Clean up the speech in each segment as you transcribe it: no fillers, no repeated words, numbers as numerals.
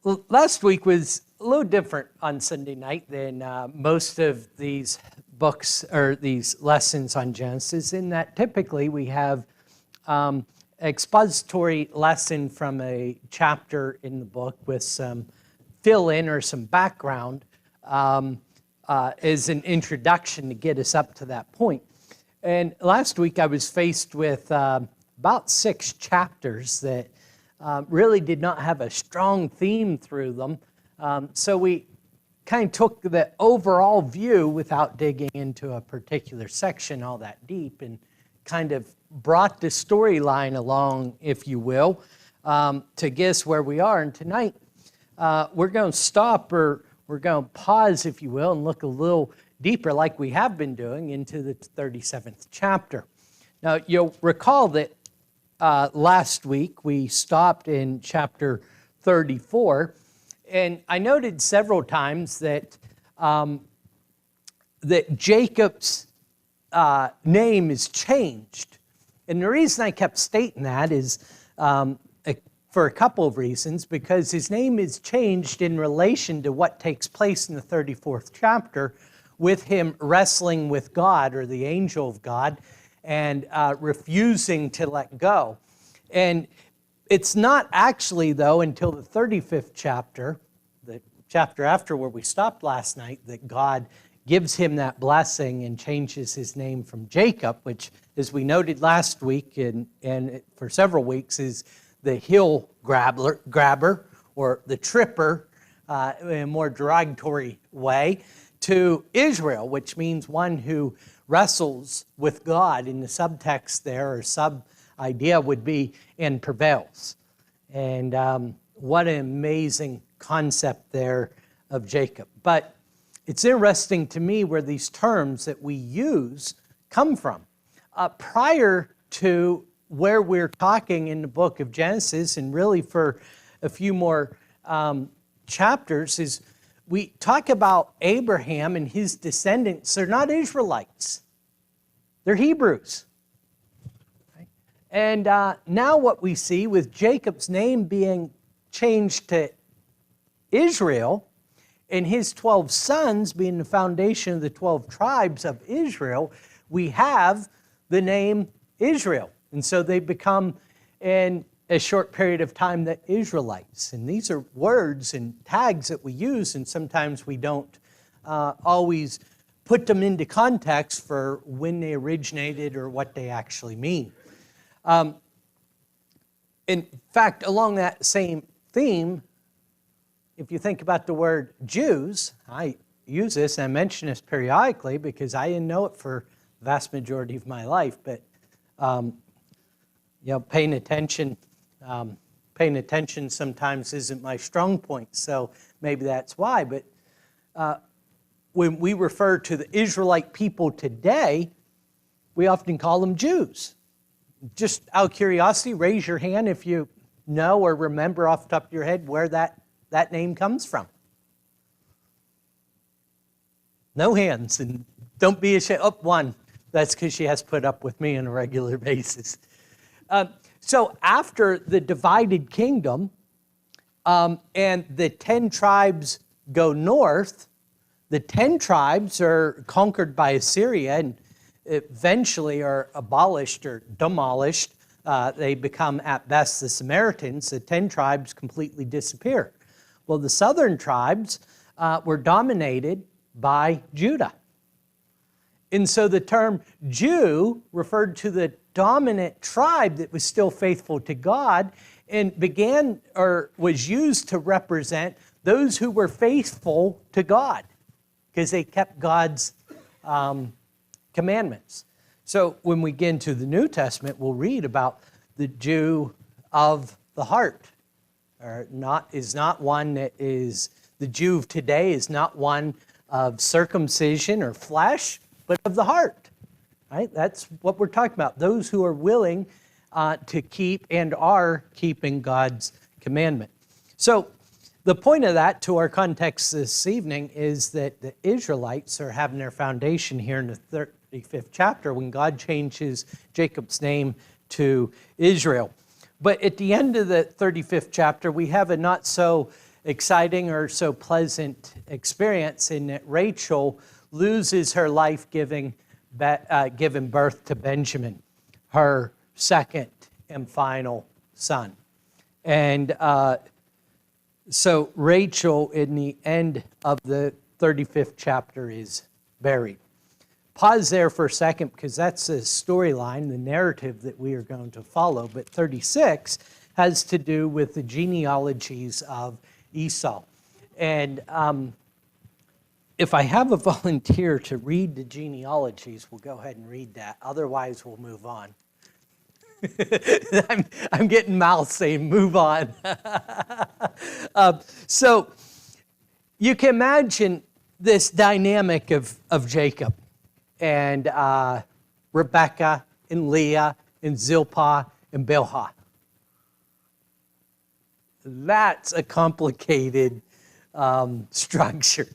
Well, last week was a little different on Sunday night than most of these books or these lessons on Genesis, in that typically we have expository lesson from a chapter in the book with some fill-in or some background as an introduction to get us up to that point. And last week I was faced with about 6 chapters that really did not have a strong theme through them. So we kind of took the overall view without digging into a particular section all that deep, and kind of brought the storyline along, if you will, to get us where we are. And tonight we're going to stop, or we're going to pause, if you will, and look a little deeper, like we have been doing, into the 37th chapter. Now, you'll recall that last week we stopped in chapter 34, and I noted several times that that Jacob's name is changed. And the reason I kept stating that is for a couple of reasons, because his name is changed in relation to what takes place in the 34th chapter with him wrestling with God, or the angel of God, and refusing to let go. And it's not actually, though, until the 35th chapter, the chapter after where we stopped last night, that God gives him that blessing and changes his name from Jacob, which, as we noted last week and for several weeks, is the hill grabber, or the tripper, in a more derogatory way, to Israel, which means one who wrestles with God. In the subtext there, or sub-idea would be, and prevails. And what an amazing concept there of Jacob. But it's interesting to me where these terms that we use come from. Prior to where we're talking in the book of Genesis, and really for a few more chapters, is we talk about Abraham and his descendants. They're not Israelites. They're Hebrews. Right? And now what we see with Jacob's name being changed to Israel, and his 12 sons being the foundation of the 12 tribes of Israel, we have the name Israel. And so they become, in a short period of time, the Israelites. And these are words and tags that we use, and sometimes we don't always put them into context for when they originated or what they actually mean. In fact, along that same theme, if you think about the word Jews, I use this and I mention this periodically because I didn't know it for the vast majority of my life, but paying attention sometimes isn't my strong point, so maybe that's why. But when we refer to the Israelite people today, we often call them Jews. Just out of curiosity, raise your hand if you know or remember off the top of your head where that name comes from. No hands, and don't be ashamed. Oh, one. That's because she has put up with me on a regular basis. So after the divided kingdom and the 10 tribes go north, the 10 tribes are conquered by Assyria and eventually are abolished or demolished. They become, at best, the Samaritans. The 10 tribes completely disappear. Well, the southern tribes were dominated by Judah. And so the term Jew referred to the dominant tribe that was still faithful to God, and began, or was used to represent those who were faithful to God, because they kept God's commandments. So when we get into the New Testament, we'll read about the Jew of the heart. Is not one that is, the Jew of today is not one of circumcision or flesh, but of the heart. Right? That's what we're talking about. Those who are willing to keep and are keeping God's commandment. So the point of that, to our context this evening, is that the Israelites are having their foundation here in the 35th chapter when God changes Jacob's name to Israel. But at the end of the 35th chapter, we have a not so exciting or so pleasant experience in that Rachel loses her life giving birth to Benjamin, her second and final son. And so Rachel, in the end of the 35th chapter, is buried. Pause there for a second, because that's the storyline, the narrative that we are going to follow. But 36 has to do with the genealogies of Esau. And if I have a volunteer to read the genealogies, we'll go ahead and read that. Otherwise, we'll move on. I'm getting mouth saying, move on. So you can imagine this dynamic of Jacob and Rebekah and Leah and Zilpah and Bilhah. That's a complicated structure.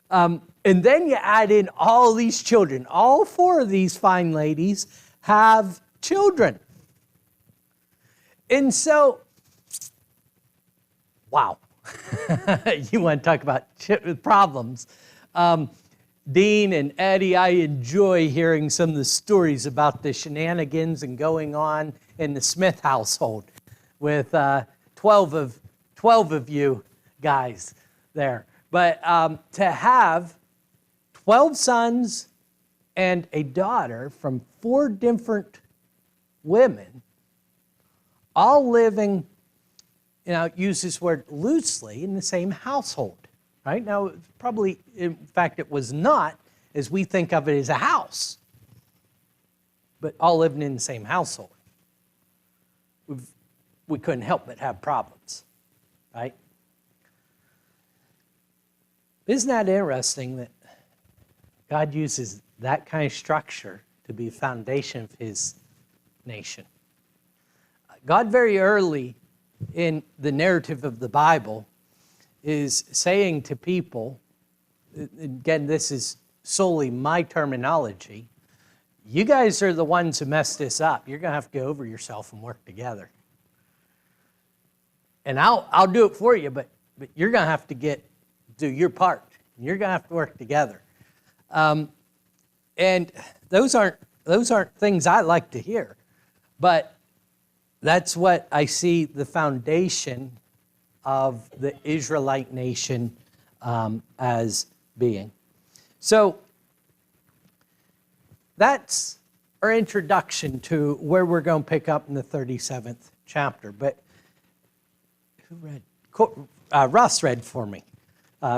And then you add in all these children. All four of these fine ladies have children. And so, wow. You want to talk about problems. Dean and Eddie, I enjoy hearing some of the stories about the shenanigans and going on in the Smith household with 12 of you guys there. But to have 12 sons and a daughter from 4 different women, all living, use this word loosely, in the same household, right? Now, probably, in fact, it was not as we think of it as a house, but all living in the same household. We couldn't help but have problems, right? Isn't that interesting that God uses that kind of structure to be the foundation of his nation? God very early in the narrative of the Bible is saying to people, again, this is solely my terminology, you guys are the ones who messed this up. You're going to have to go over yourself and work together. And I'll do it for you, but you're going to have to do your part. You're going to have to work together. And those aren't things I like to hear, but that's what I see the foundation of the Israelite nation as being. So that's our introduction to where we're going to pick up in the 37th chapter. But who read? Russ read for me.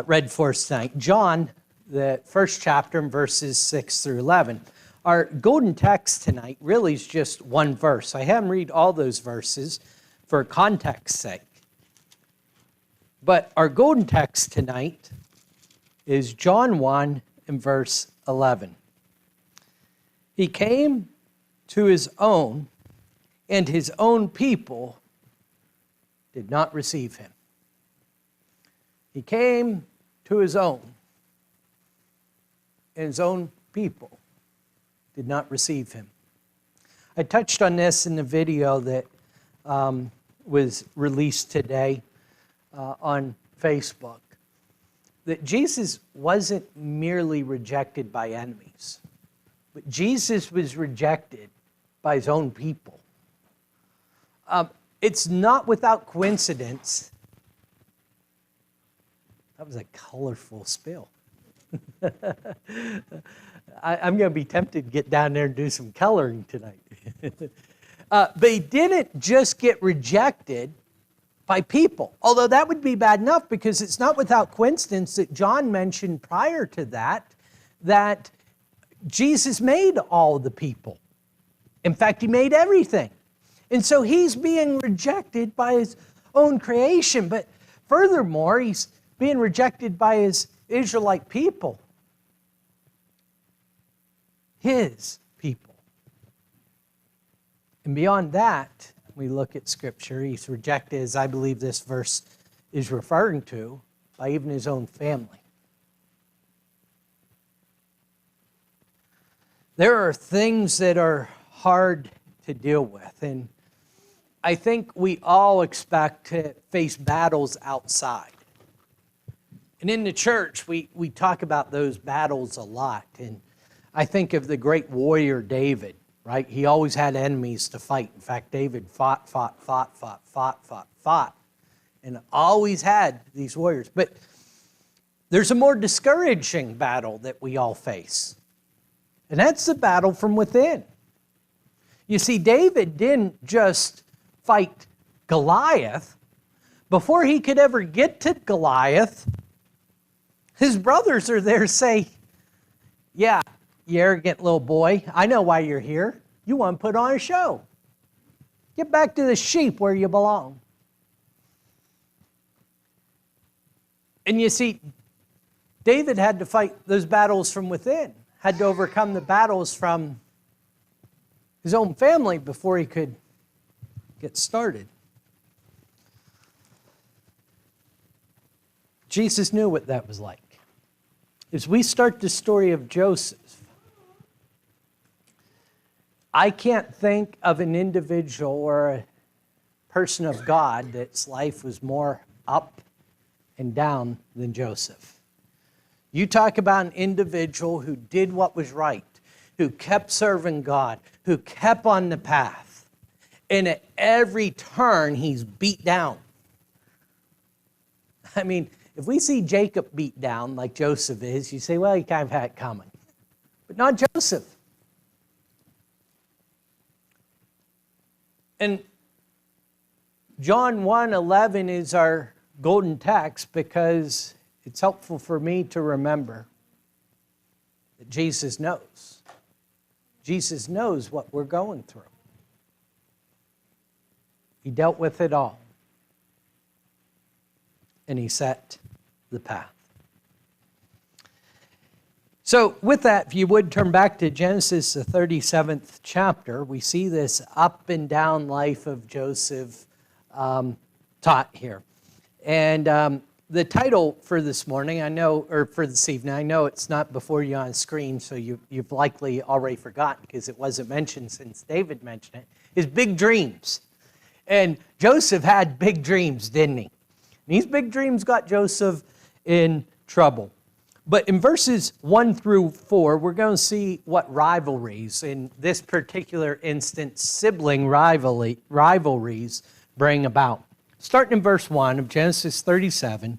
Read for us tonight. John, the first chapter, verses 6 through 11. Our golden text tonight really is just one verse. I haven't read all those verses for context's sake. But our golden text tonight is John 1 and verse 11. He came to his own, and his own people did not receive him. He came to his own, and his own people did not receive him. I touched on this in the video that was released today on Facebook, that Jesus wasn't merely rejected by enemies, but Jesus was rejected by his own people. It's not without coincidence. That was a colorful spill. I'm going to be tempted to get down there and do some coloring tonight. But he didn't just get rejected by people, although that would be bad enough, because it's not without coincidence that John mentioned prior to that Jesus made all the people. In fact, he made everything. And so he's being rejected by his own creation. But furthermore, he's being rejected by his Israelite people. His people. And beyond that, we look at Scripture, he's rejected, as I believe this verse is referring to, by even his own family. There are things that are hard to deal with, and I think we all expect to face battles outside. And in the church, we talk about those battles a lot. And I think of the great warrior David, right? He always had enemies to fight. In fact, David fought, and always had these warriors. But there's a more discouraging battle that we all face. And that's the battle from within. You see, David didn't just fight Goliath. Before he could ever get to Goliath, his brothers are there to say, yeah, you arrogant little boy, I know why you're here. You want to put on a show. Get back to the sheep where you belong. And you see, David had to fight those battles from within, had to overcome the battles from his own family before he could get started. Jesus knew what that was like. As we start the story of Joseph, I can't think of an individual or a person of God that's life was more up and down than Joseph. You talk about an individual who did what was right, who kept serving God, who kept on the path. And at every turn, he's beat down. I mean, if we see Jacob beat down like Joseph is, you say, well, he kind of had it coming. But not Joseph. And John 1:11 is our golden text because it's helpful for me to remember that Jesus knows. Jesus knows what we're going through. He dealt with it all. And he set the path. So with that, if you would turn back to Genesis, the 37th chapter, we see this up and down life of Joseph taught here. And the title for this morning, I know, or for this evening, I know it's not before you on screen, so you've likely already forgotten because it wasn't mentioned since David mentioned it, is Big Dreams. And Joseph had big dreams, didn't he? And these big dreams got Joseph in trouble. But in verses 1 through 4, we're going to see what rivalries, in this particular instance, sibling rivalries bring about. Starting in verse 1 of Genesis 37,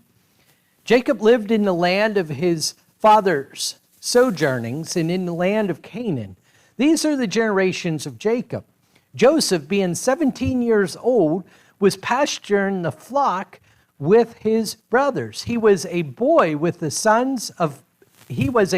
Jacob lived in the land of his father's sojournings and in the land of Canaan. These are the generations of Jacob. Joseph, being 17 years old, was pasturing the flock with his brothers. He was a boy with the sons of Bilhah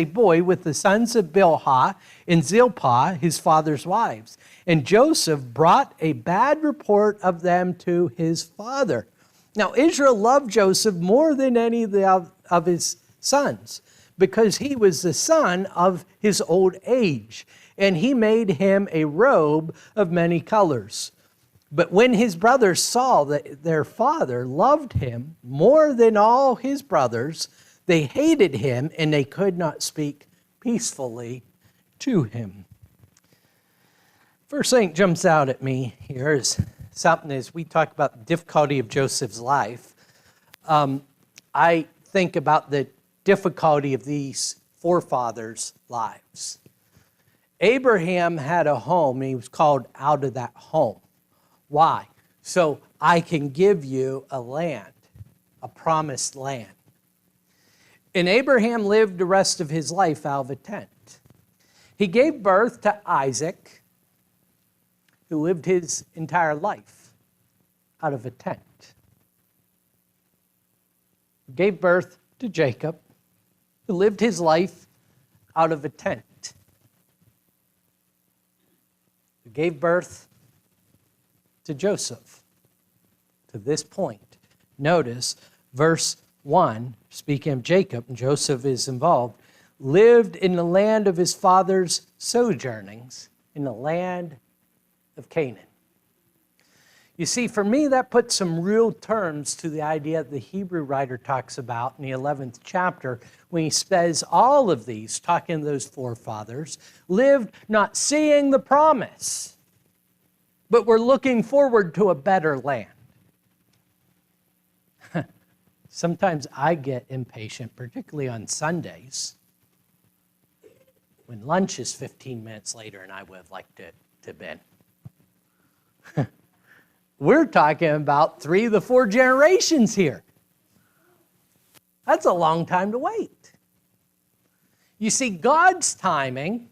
and Zilpah, his father's wives. And Joseph brought a bad report of them to his father. Now Israel loved Joseph more than any of his sons, because he was the son of his old age, and he made him a robe of many colors. But when his brothers saw that their father loved him more than all his brothers, they hated him, and they could not speak peacefully to him. First thing that jumps out at me here is something as we talk about the difficulty of Joseph's life. I think about the difficulty of these forefathers' lives. Abraham had a home, and he was called out of that home. Why? So I can give you a land, a promised land. And Abraham lived the rest of his life out of a tent. He gave birth to Isaac, who lived his entire life out of a tent. He gave birth to Jacob, who lived his life out of a tent. He gave birth to Joseph. To this point, notice verse 1, speaking of Jacob, and Joseph is involved, lived in the land of his father's sojournings, in the land of Canaan. You see, for me, that puts some real terms to the idea the Hebrew writer talks about in the 11th chapter when he says all of these, talking to those forefathers, lived not seeing the promise, but we're looking forward to a better land. Sometimes I get impatient, particularly on Sundays, when lunch is 15 minutes later and I would have liked it to bed. We're talking about 3 of the 4 generations here. That's a long time to wait. You see, God's timing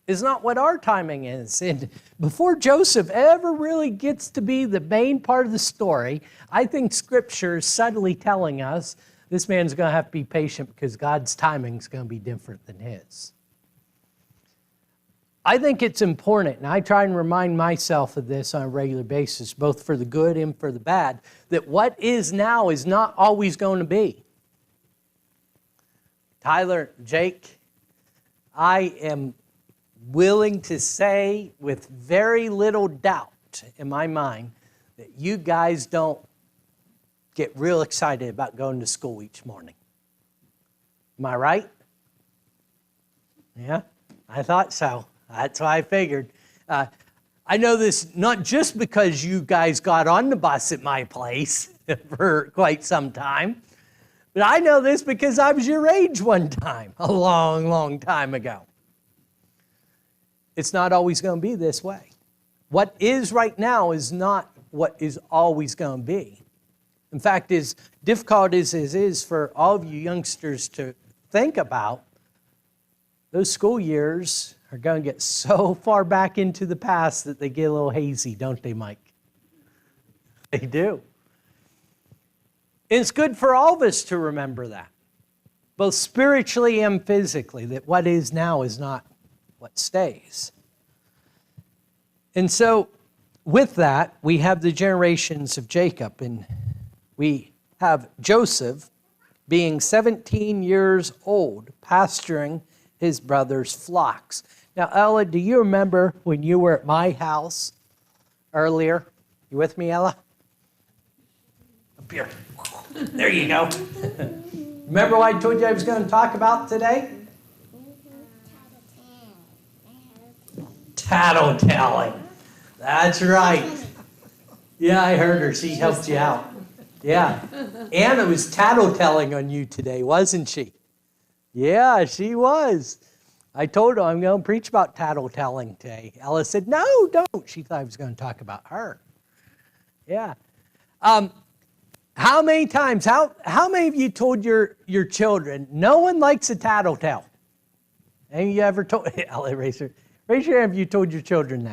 is not what our timing is. And before Joseph ever really gets to be the main part of the story, I think Scripture is subtly telling us this man's going to have to be patient because God's timing is going to be different than his. I think it's important, and I try and remind myself of this on a regular basis, both for the good and for the bad, that what is now is not always going to be. Tyler, Jake, I am willing to say with very little doubt in my mind that you guys don't get real excited about going to school each morning. Am I right? Yeah, I thought so. That's why I figured. I know this not just because you guys got on the bus at my place for quite some time, but I know this because I was your age one time, a long, long time ago. It's not always going to be this way. What is right now is not what is always going to be. In fact, as difficult as it is for all of you youngsters to think about, those school years are going to get so far back into the past that they get a little hazy, don't they, Mike? They do. And it's good for all of us to remember that, both spiritually and physically, that what is now is not what stays. And so with that, we have the generations of Jacob, and we have Joseph being 17 years old, pasturing his brother's flocks. Now, Ella, do you remember when you were at my house earlier? You with me, Ella? Up here. There you go. Remember what I told you I was going to talk about today? Tattletelling. That's right. Yeah, I heard her. She helped you out. Yeah. Anna was tattletelling on you today, wasn't she? Yeah, she was. I told her I'm going to preach about tattletelling today. Ella said, no, don't. She thought I was going to talk about her. Yeah. How many times, how many of you told your children, no one likes a tattletale? Any of you ever told, Ella, raise your hand if you told your children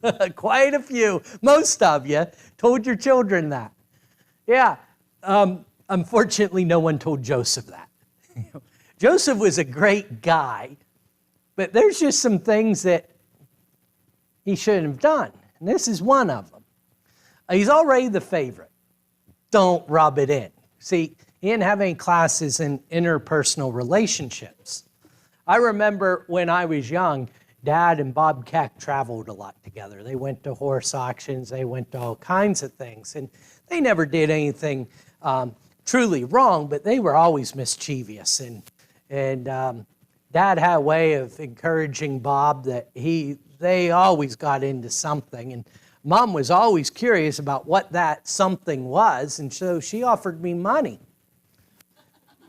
that. Quite a few. Most of you told your children that. Yeah. Unfortunately, no one told Joseph that. Joseph was a great guy, but there's just some things that he shouldn't have done. And this is one of them. He's already the favorite. Don't rub it in. See, he didn't have any classes in interpersonal relationships. I remember when I was young, Dad and Bob Keck traveled a lot together. They went to horse auctions. They went to all kinds of things. And they never did anything truly wrong, but they were always mischievous. And Dad had a way of encouraging Bob that they always got into something. And Mom was always curious about what that something was, and so she offered me money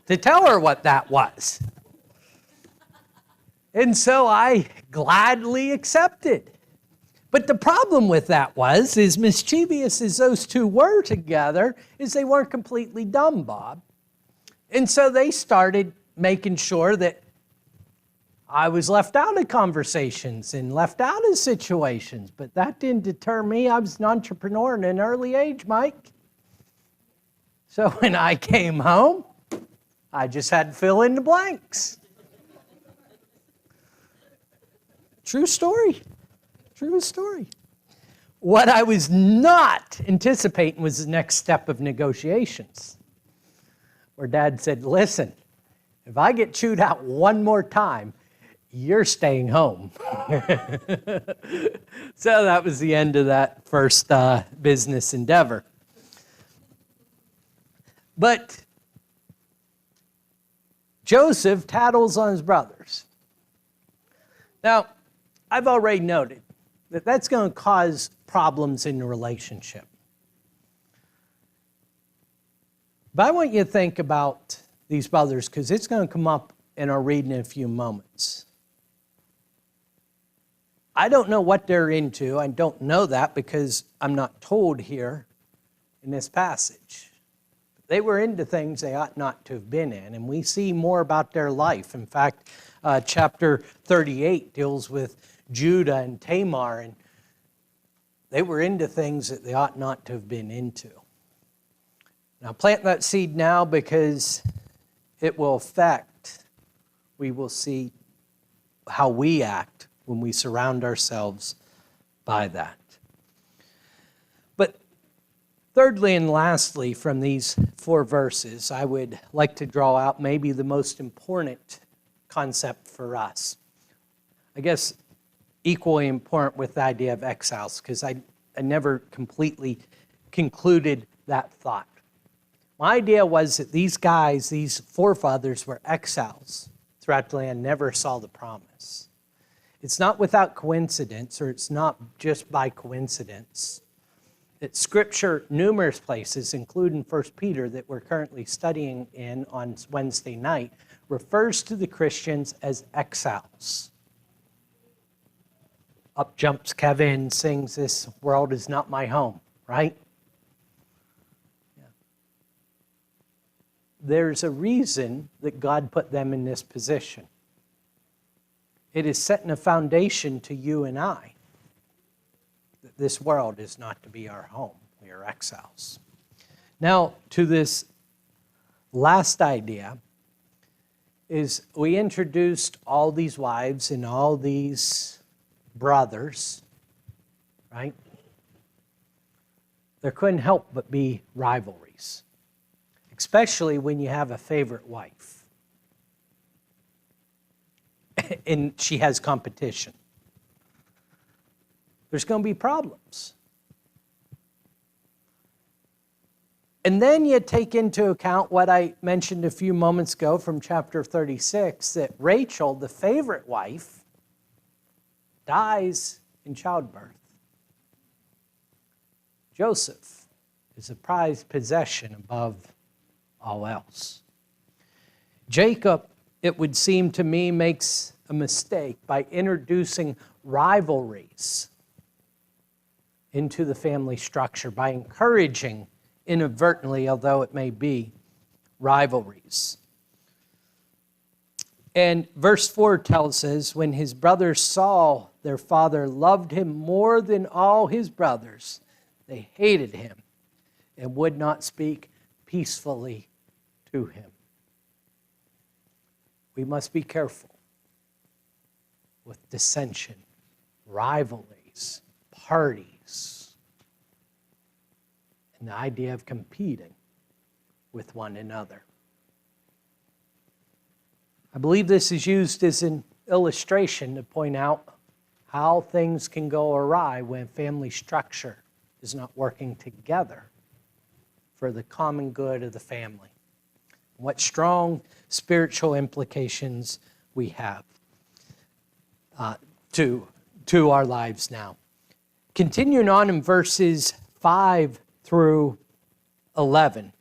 to tell her what that was. And so I gladly accepted. But the problem with that was, as mischievous as those two were together, is they weren't completely dumb, Bob. And so they started making sure that I was left out of conversations and left out of situations. But that didn't deter me. I was an entrepreneur at an early age, Mike. So when I came home, I just had to fill in the blanks. True story. True story. What I was not anticipating was the next step of negotiations, where Dad said, listen, if I get chewed out one more time, you're staying home. So that was the end of that first business endeavor. But Joseph tattles on his brothers. Now, I've already noted that that's going to cause problems in the relationship. But I want you to think about these brothers because it's going to come up in our reading in a few moments. I don't know what they're into. I don't know that because I'm not told here in this passage. They were into things they ought not to have been in, and we see more about their life. In fact, chapter 38 deals with Judah and Tamar, and they were into things that they ought not to have been into. Now, plant that seed now because it will affect, we will see how we act when we surround ourselves by that. But thirdly and lastly, from these 4 verses, I would like to draw out maybe the most important concept for us. I guess equally important with the idea of exiles, because I never completely concluded that thought. My idea was that these guys, these forefathers, were exiles throughout the land, never saw the promise. It's not without coincidence, or it's not just by coincidence, that Scripture, numerous places, including 1 Peter that we're currently studying in on Wednesday night, refers to the Christians as exiles. Up jumps Kevin, sings, "This world is not my home," right? Yeah. There's a reason that God put them in this position. It is setting a foundation to you and I that this world is not to be our home. We are exiles. Now, to this last idea is we introduced all these wives and all these brothers, right? There couldn't help but be rivalries, especially when you have a favorite wife and she has competition. There's going to be problems. And then you take into account what I mentioned a few moments ago from chapter 36, that Rachel, the favorite wife, dies in childbirth. Joseph is a prized possession above all else. Jacob, it would seem to me, makes a mistake by introducing rivalries into the family structure, by encouraging inadvertently, although it may be, rivalries. And verse 4 tells us, when his brothers saw their father loved him more than all his brothers, they hated him and would not speak peacefully to him. We must be careful with dissension, rivalries, parties, and the idea of competing with one another. I believe this is used as an illustration to point out how things can go awry when family structure is not working together for the common good of the family. What strong spiritual implications we have to our lives now. Continuing on in verses 5 through 11.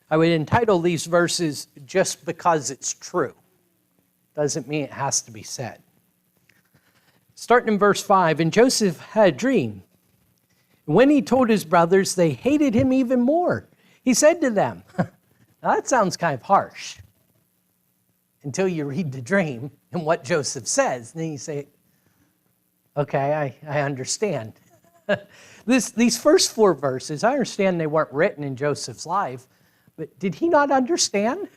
I would entitle these verses "Just Because It's True." Doesn't mean it has to be said. Starting in verse 5, and Joseph had a dream. When he told his brothers, they hated him even more. He said to them, now that sounds kind of harsh until you read the dream and what Joseph says. And then you say, okay, I understand. These first 4 verses, I understand they weren't written in Joseph's life, but did he not understand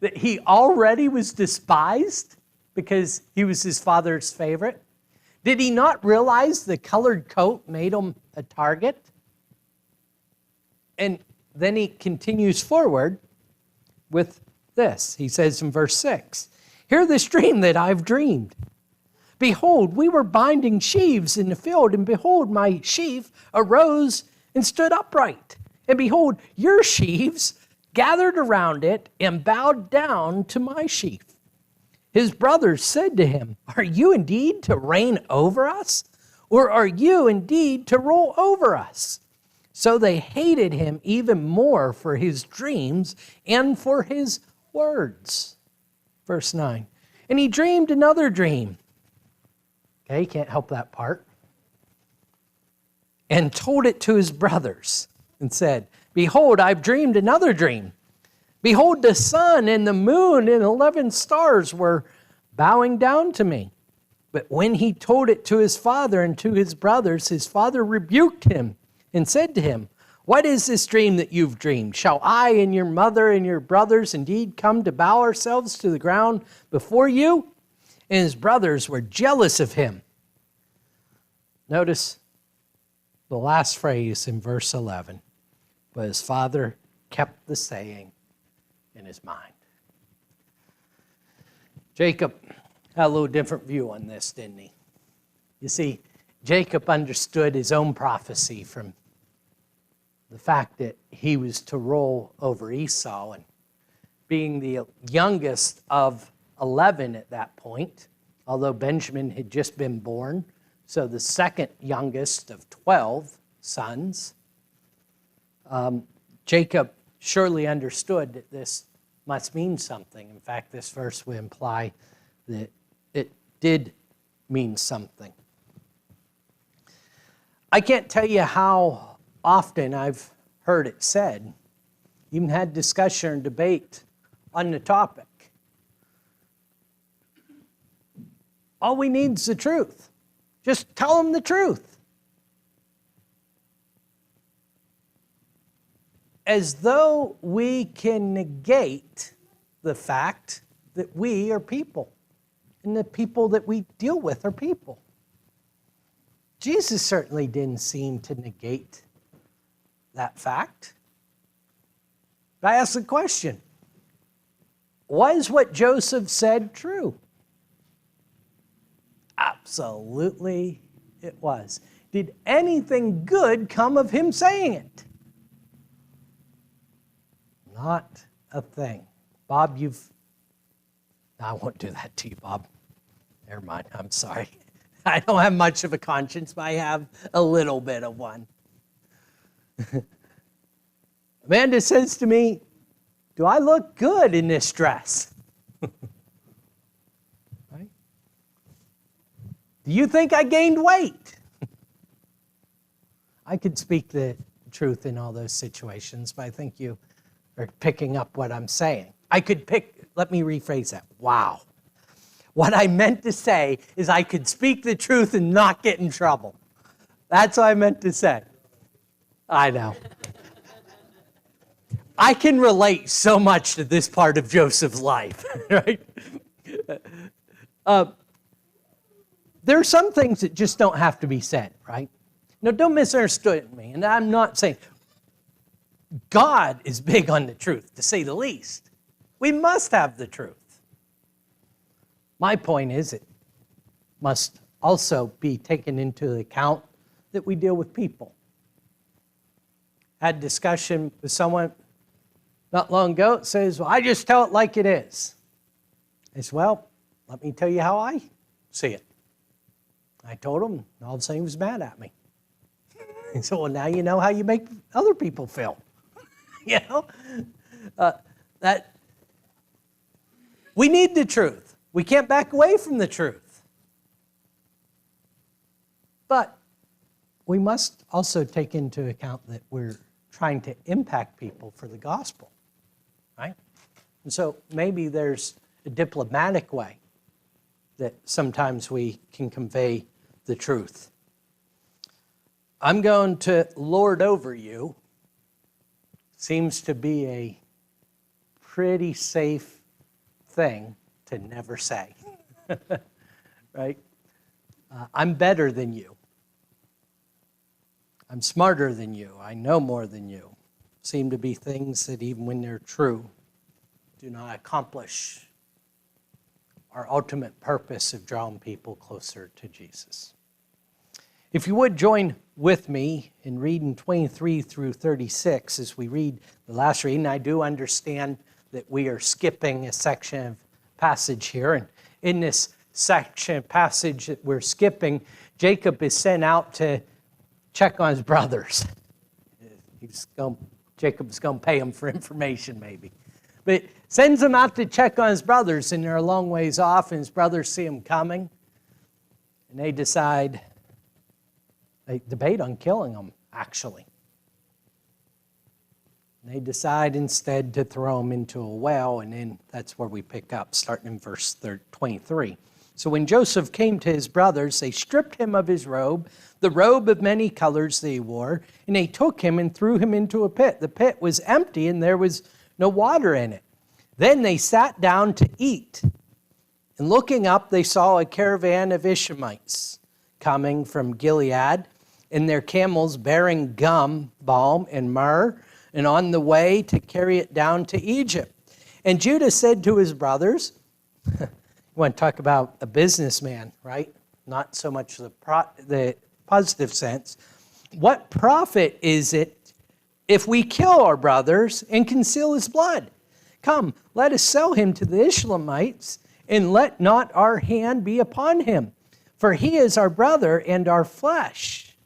that he already was despised because he was his father's favorite? Did he not realize the colored coat made him a target? And then he continues forward with this. He says in verse 6, "Hear this dream that I've dreamed. Behold, we were binding sheaves in the field, and behold, my sheaf arose and stood upright. And behold, your sheaves gathered around it and bowed down to my sheaf. His brothers said to him, are you indeed to reign over us? Or are you indeed to rule over us? So they hated him even more for his dreams and for his words. Verse 9. And he dreamed another dream. Okay, can't help that part. And told it to his brothers and said, Behold, I've dreamed another dream. Behold, the sun and the moon and 11 stars were bowing down to me. But when he told it to his father and to his brothers, his father rebuked him and said to him, What is this dream that you've dreamed? Shall I and your mother and your brothers indeed come to bow ourselves to the ground before you? And his brothers were jealous of him. Notice the last phrase in verse 11. But his father kept the saying in his mind. Jacob had a little different view on this, didn't he? You see, Jacob understood his own prophecy from the fact that he was to rule over Esau, and being the youngest of 11 at that point, although Benjamin had just been born, so the second youngest of 12 sons, Jacob surely understood that this must mean something. In fact, this verse would imply that it did mean something. I can't tell you how often I've heard it said, even had discussion and debate on the topic. All we need is the truth. Just tell them the truth. As though we can negate the fact that we are people, and the people that we deal with are people. Jesus certainly didn't seem to negate that fact. But I ask the question, was what Joseph said true? Absolutely it was. Did anything good come of him saying it? Not a thing. Bob, I won't do that to you, Bob. Never mind, I'm sorry. I don't have much of a conscience, but I have a little bit of one. Amanda says to me, do I look good in this dress? Right? Do you think I gained weight? I could speak the truth in all those situations, but I think you are picking up what I'm saying. Let me rephrase that. Wow. What I meant to say is I could speak the truth and not get in trouble. That's what I meant to say. I know. I can relate so much to this part of Joseph's life, right? There are some things that just don't have to be said, right? Now, don't misunderstand me, and I'm not saying God is big on the truth, to say the least. We must have the truth. My point is it must also be taken into account that we deal with people. Had a discussion with someone not long ago. It says, well, I just tell it like it is. I said, well, let me tell you how I see it. I told him, and all of a sudden he was mad at me. He said, well, now you know how you make other people feel. You know? That we need the truth. We can't back away from the truth. But we must also take into account that we're trying to impact people for the gospel, right? And so maybe there's a diplomatic way that sometimes we can convey the truth. I'm going to lord over you seems to be a pretty safe thing to never say, right? I'm better than you. I'm smarter than you. I know more than you. Seem to be things that even when they're true, do not accomplish our ultimate purpose of drawing people closer to Jesus. If you would join with me in reading 23 through 36 as we read the last reading. I do understand that we are skipping a section of passage here. And in this section of passage that we're skipping, Jacob is sent out to check on his brothers. Jacob's going to pay him for information maybe. But sends him out to check on his brothers, and they're a long ways off, and his brothers see him coming. And they decide, they debate on killing him, actually. And they decide instead to throw him into a well, and then that's where we pick up, starting in verse 23. So when Joseph came to his brothers, they stripped him of his robe, the robe of many colors that he wore, and they took him and threw him into a pit. The pit was empty, and there was no water in it. Then they sat down to eat. And looking up, they saw a caravan of Ishmaelites coming from Gilead, and their camels bearing gum, balm, and myrrh, and on the way to carry it down to Egypt. And Judah said to his brothers, you want to talk about a businessman, right? Not so much the positive sense. What profit is it if we kill our brothers and conceal his blood? Come, let us sell him to the Ishmaelites, and let not our hand be upon him. For he is our brother and our flesh.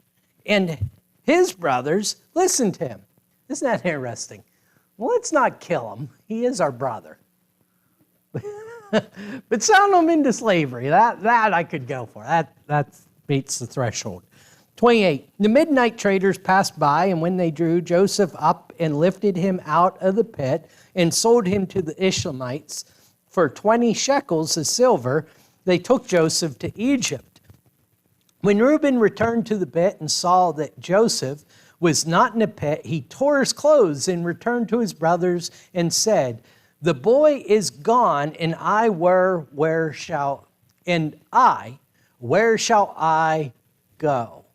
And his brothers listened to him. Isn't that interesting? Well, let's not kill him. He is our brother. But sell him into slavery. That I could go for. That meets the threshold. 28. The midnight traders passed by, and when they drew Joseph up and lifted him out of the pit and sold him to the Ishmaelites for 20 shekels of silver, they took Joseph to Egypt. When Reuben returned to the pit and saw that Joseph was not in the pit, he tore his clothes and returned to his brothers and said, "The boy is gone, and where shall I go?"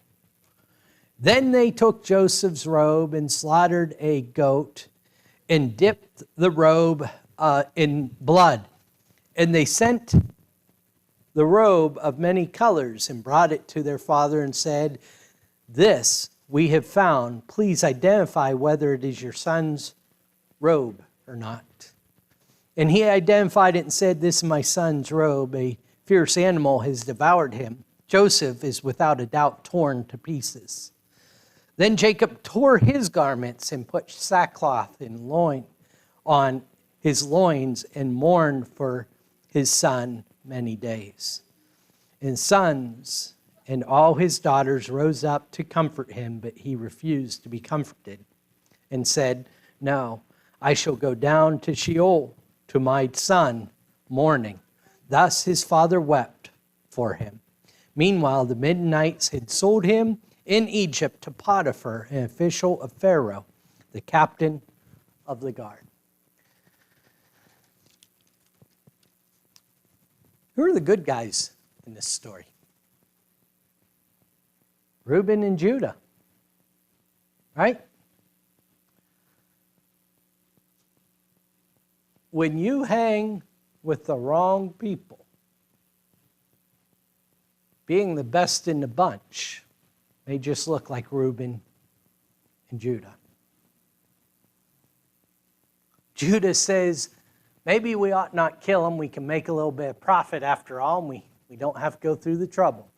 Then they took Joseph's robe and slaughtered a goat and dipped the robe in blood. And they sent the robe of many colors and brought it to their father and said, "This we have found. Please identify whether it is your son's robe or not." And he identified it and said, "This is my son's robe. A fierce animal has devoured him. Joseph is without a doubt torn to pieces." Then Jacob tore his garments and put sackcloth and loin on his loins and mourned for his son many days. And sons and all his daughters rose up to comfort him, but he refused to be comforted and said, "No, I shall go down to Sheol to my son mourning." Thus his father wept for him. Meanwhile, the Midianites had sold him in Egypt to Potiphar, an official of Pharaoh, the captain of the guard. Who are the good guys in this story? Reuben and Judah, right? When you hang with the wrong people, being the best in the bunch may just look like Reuben and Judah. Judah says, maybe we ought not kill him. We can make a little bit of profit after all, and we don't have to go through the trouble.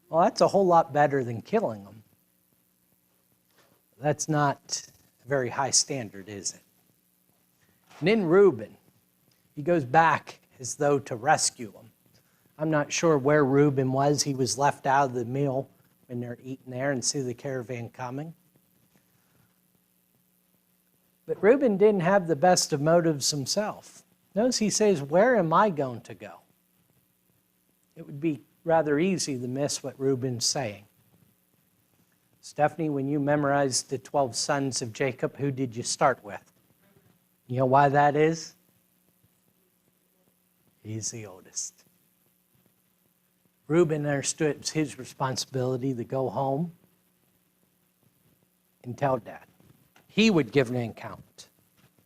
Well, that's a whole lot better than killing them. That's not a very high standard, is it? And then Reuben, he goes back as though to rescue him. I'm not sure where Reuben was. He was left out of the meal when they're eating there and see the caravan coming. But Reuben didn't have the best of motives himself. Notice he says, "Where am I going to go?" It would be rather easy to miss what Reuben's saying. Stephanie, when you memorized the 12 sons of Jacob, who did you start with? You know why that is? He's the oldest. Reuben understood it was his responsibility to go home and tell Dad. He would give an account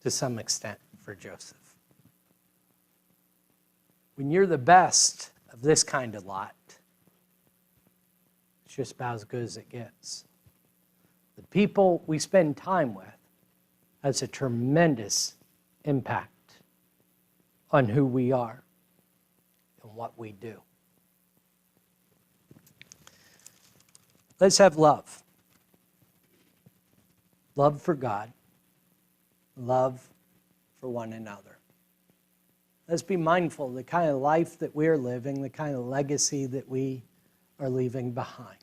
to some extent for Joseph. When you're the best of this kind of lot, it's just about as good as it gets. The people we spend time with has a tremendous impact on who we are and what we do. Let's have love. love for God, love for one another. Let's be mindful of the kind of life that we're living, the kind of legacy that we are leaving behind.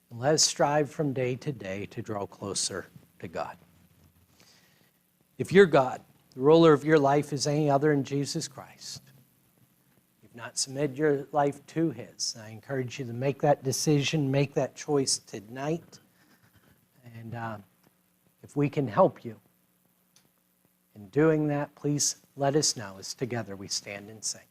And let us strive from day to day to draw closer to God. If your God, the ruler of your life, is any other than Jesus Christ, you've not submitted your life to his, I encourage you to make that decision, make that choice tonight. And if we can help you in doing that, please let us know as together we stand and sing.